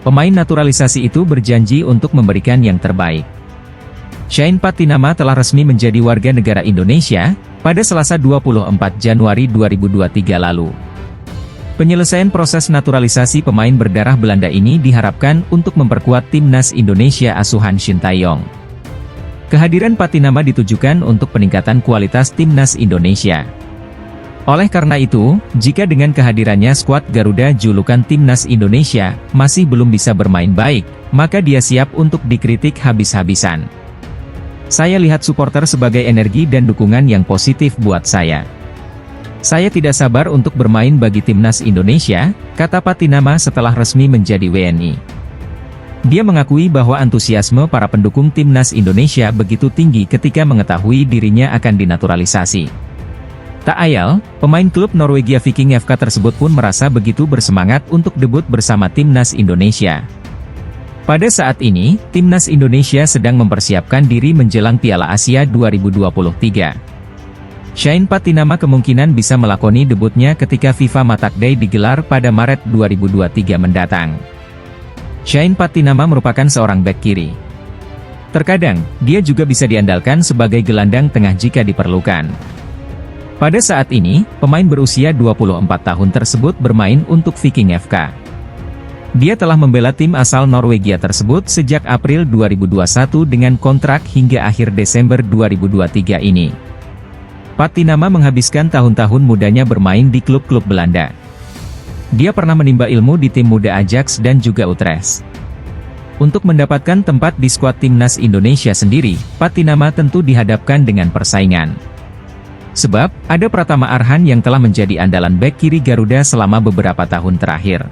Pemain naturalisasi itu berjanji untuk memberikan yang terbaik. Shane Patinama telah resmi menjadi warga negara Indonesia pada Selasa 24 Januari 2023 lalu. Penyelesaian proses naturalisasi pemain berdarah Belanda ini diharapkan untuk memperkuat timnas Indonesia asuhan Shin Tae-yong. Kehadiran Patinama ditujukan untuk peningkatan kualitas timnas Indonesia. Oleh karena itu, jika dengan kehadirannya skuad Garuda julukan timnas Indonesia masih belum bisa bermain baik, maka dia siap untuk dikritik habis-habisan. Saya lihat supporter sebagai energi dan dukungan yang positif buat saya. Saya tidak sabar untuk bermain bagi timnas Indonesia, kata Patinama setelah resmi menjadi WNI. Dia mengakui bahwa antusiasme para pendukung timnas Indonesia begitu tinggi ketika mengetahui dirinya akan dinaturalisasi. Tak ayal, pemain klub Norwegia Viking FK tersebut pun merasa begitu bersemangat untuk debut bersama timnas Indonesia. Pada saat ini, timnas Indonesia sedang mempersiapkan diri menjelang Piala Asia 2023. Shane Patinama kemungkinan bisa melakoni debutnya ketika FIFA Match Day digelar pada Maret 2023 mendatang. Shane Patinama merupakan seorang bek kiri. Terkadang, dia juga bisa diandalkan sebagai gelandang tengah jika diperlukan. Pada saat ini, pemain berusia 24 tahun tersebut bermain untuk Viking FK. Dia telah membela tim asal Norwegia tersebut sejak April 2021 dengan kontrak hingga akhir Desember 2023 ini. Patinama menghabiskan tahun-tahun mudanya bermain di klub-klub Belanda. Dia pernah menimba ilmu di tim muda Ajax dan juga Utrecht. Untuk mendapatkan tempat di skuad timnas Indonesia sendiri, Patinama tentu dihadapkan dengan persaingan. Sebab, ada Pratama Arhan yang telah menjadi andalan bek kiri Garuda selama beberapa tahun terakhir.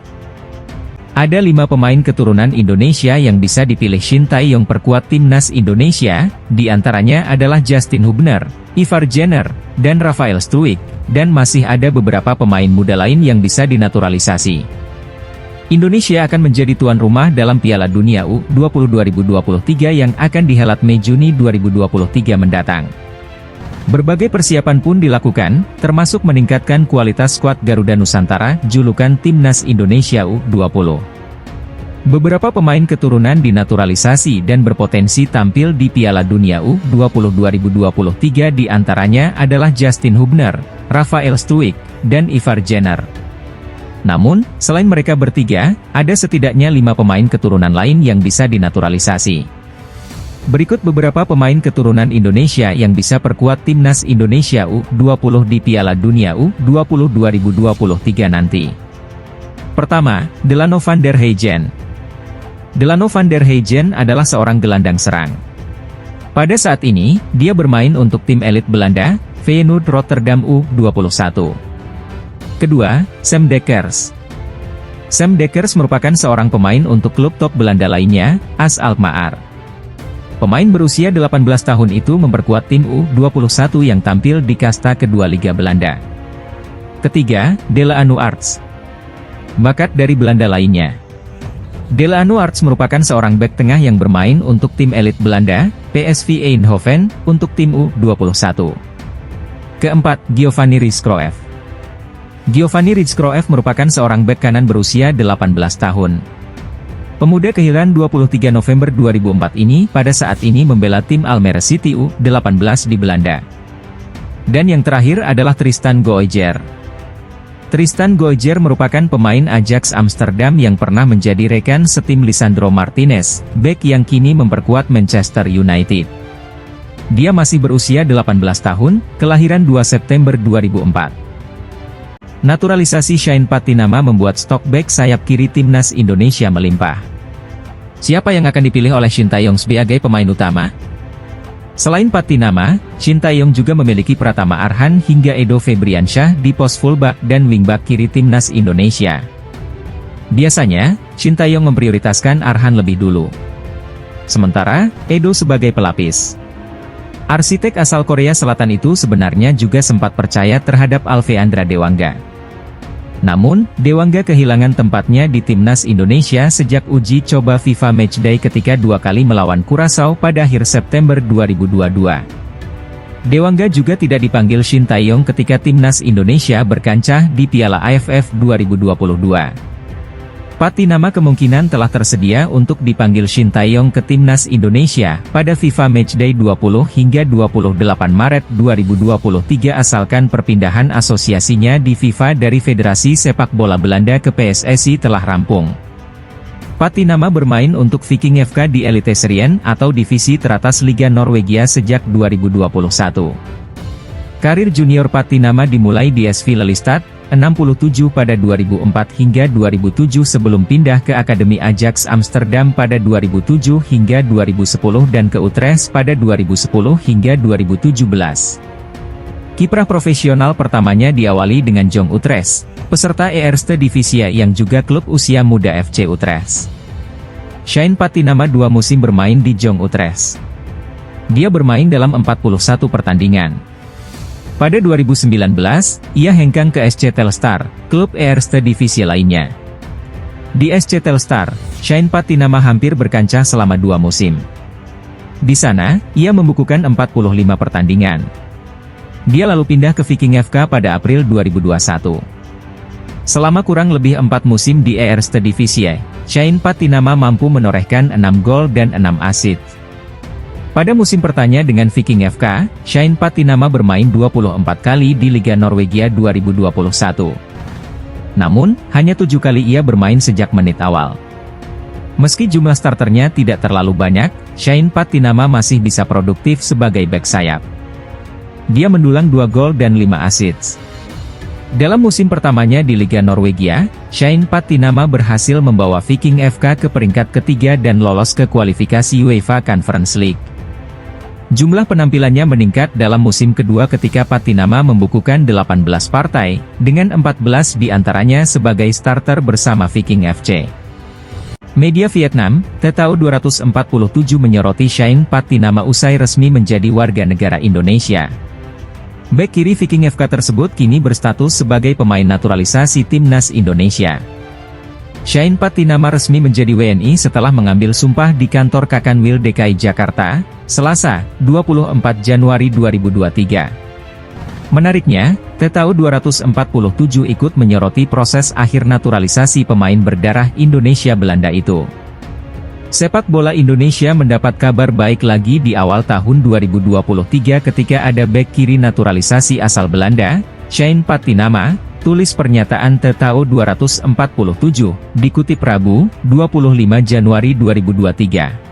Ada 5 pemain keturunan Indonesia yang bisa dipilih Shin Tae-yong perkuat timnas Indonesia, di antaranya adalah Justin Hubner, Ivar Jenner, dan Rafael Struijk, dan masih ada beberapa pemain muda lain yang bisa dinaturalisasi. Indonesia akan menjadi tuan rumah dalam Piala Dunia U20 2023 yang akan dihelat Mei-Juni 2023 mendatang. Berbagai persiapan pun dilakukan, termasuk meningkatkan kualitas skuad Garuda Nusantara, julukan Timnas Indonesia U20. Beberapa pemain keturunan dinaturalisasi dan berpotensi tampil di Piala Dunia U20 2023 di antaranya adalah Justin Hubner, Rafael Struijk, dan Ivar Jenner. Namun, selain mereka bertiga, ada setidaknya 5 pemain keturunan lain yang bisa dinaturalisasi. Berikut beberapa pemain keturunan Indonesia yang bisa perkuat timnas Indonesia U20 di Piala Dunia U20 2023 nanti. Pertama, Delano van der Heijden. Delano van der Heijden adalah seorang gelandang serang. Pada saat ini, dia bermain untuk tim elit Belanda, Feyenoord Rotterdam U21. Kedua, Sam Dekkers. Sam Dekkers merupakan seorang pemain untuk klub top Belanda lainnya, AS Alkmaar. Pemain berusia 18 tahun itu memperkuat tim U21 yang tampil di kasta kedua Liga Belanda. Ketiga, Dele-Alli Arts. Bakat dari Belanda lainnya. Dele-Alli Arts merupakan seorang bek tengah yang bermain untuk tim elit Belanda, PSV Eindhoven, untuk tim U21. Keempat, Giovanni Rijskroef. Giovanni Rijskroef merupakan seorang bek kanan berusia 18 tahun. Pemuda kelahiran 23 November 2004 ini pada saat ini membela tim Almere City U18 di Belanda. Dan yang terakhir adalah Tristan Goijer. Tristan Goijer merupakan pemain Ajax Amsterdam yang pernah menjadi rekan setim Lisandro Martinez, bek yang kini memperkuat Manchester United. Dia masih berusia 18 tahun, kelahiran 2 September 2004. Naturalisasi Shane Patinama membuat stok bek sayap kiri timnas Indonesia melimpah. Siapa yang akan dipilih oleh Shin Tae-yong sebagai pemain utama? Selain Patinama, Shin Tae-yong juga memiliki Pratama Arhan hingga Edo Febriansyah di pos fullback dan wingback kiri timnas Indonesia. Biasanya, Shin Tae-yong memprioritaskan Arhan lebih dulu. Sementara, Edo sebagai pelapis. Arsitek asal Korea Selatan itu sebenarnya juga sempat percaya terhadap Alveandra Dewangga. Namun, Dewangga kehilangan tempatnya di timnas Indonesia sejak uji coba FIFA Matchday ketika 2 kali melawan Curaçao pada akhir September 2022. Dewangga juga tidak dipanggil Shin Tae-yong ketika timnas Indonesia berkancah di Piala AFF 2022. Patinama kemungkinan telah tersedia untuk dipanggil Shin Tae-yong ke timnas Indonesia pada FIFA Matchday 20 hingga 28 Maret 2023 asalkan perpindahan asosiasinya di FIFA dari Federasi Sepak Bola Belanda ke PSSI telah rampung. Patinama bermain untuk Viking FK di Eliteserien atau divisi teratas Liga Norwegia sejak 2021. Karir junior Patinama dimulai di SV Lelystad 67 pada 2004 hingga 2007 sebelum pindah ke Akademi Ajax Amsterdam pada 2007 hingga 2010 dan ke Utrecht pada 2010 hingga 2017. Kiprah profesional pertamanya diawali dengan Jong Utrecht, peserta Eerste Divisie yang juga klub usia muda FC Utrecht. Shane Patinama 2 musim bermain di Jong Utrecht. Dia bermain dalam 41 pertandingan. Pada 2019, ia hengkang ke SC Telstar, klub Eerste Divisie lainnya. Di SC Telstar, Shane Patinama hampir berkancah selama 2 musim. Di sana, ia membukukan 45 pertandingan. Dia lalu pindah ke Viking FK pada April 2021. Selama kurang lebih 4 musim di Eerste Divisie, Shane Patinama mampu menorehkan 6 gol dan 6 assist. Pada musim pertanya dengan Viking FK, Shane Patinama bermain 24 kali di Liga Norwegia 2021. Namun, hanya 7 kali ia bermain sejak menit awal. Meski jumlah starternya tidak terlalu banyak, Shane Patinama masih bisa produktif sebagai bek sayap. Dia mendulang 2 gol dan 5 assist. Dalam musim pertamanya di Liga Norwegia, Shane Patinama berhasil membawa Viking FK ke peringkat ketiga dan lolos ke kualifikasi UEFA Conference League. Jumlah penampilannya meningkat dalam musim kedua ketika Patinama membukukan 18 partai, dengan 14 diantaranya sebagai starter bersama Viking FC. Media Vietnam, TTAU 247 menyoroti Shane Patinama usai resmi menjadi warga negara Indonesia. Bek kiri Viking FK tersebut kini berstatus sebagai pemain naturalisasi timnas Indonesia. Shane Patinama resmi menjadi WNI setelah mengambil sumpah di kantor Kakanwil DKI Jakarta, Selasa, 24 Januari 2023. Menariknya, TTAU 247 ikut menyoroti proses akhir naturalisasi pemain berdarah Indonesia Belanda itu. Sepak bola Indonesia mendapat kabar baik lagi di awal tahun 2023 ketika ada bek kiri naturalisasi asal Belanda, Shane Patinama, tulis pernyataan TTAU 247, dikutip Rabu, 25 Januari 2023.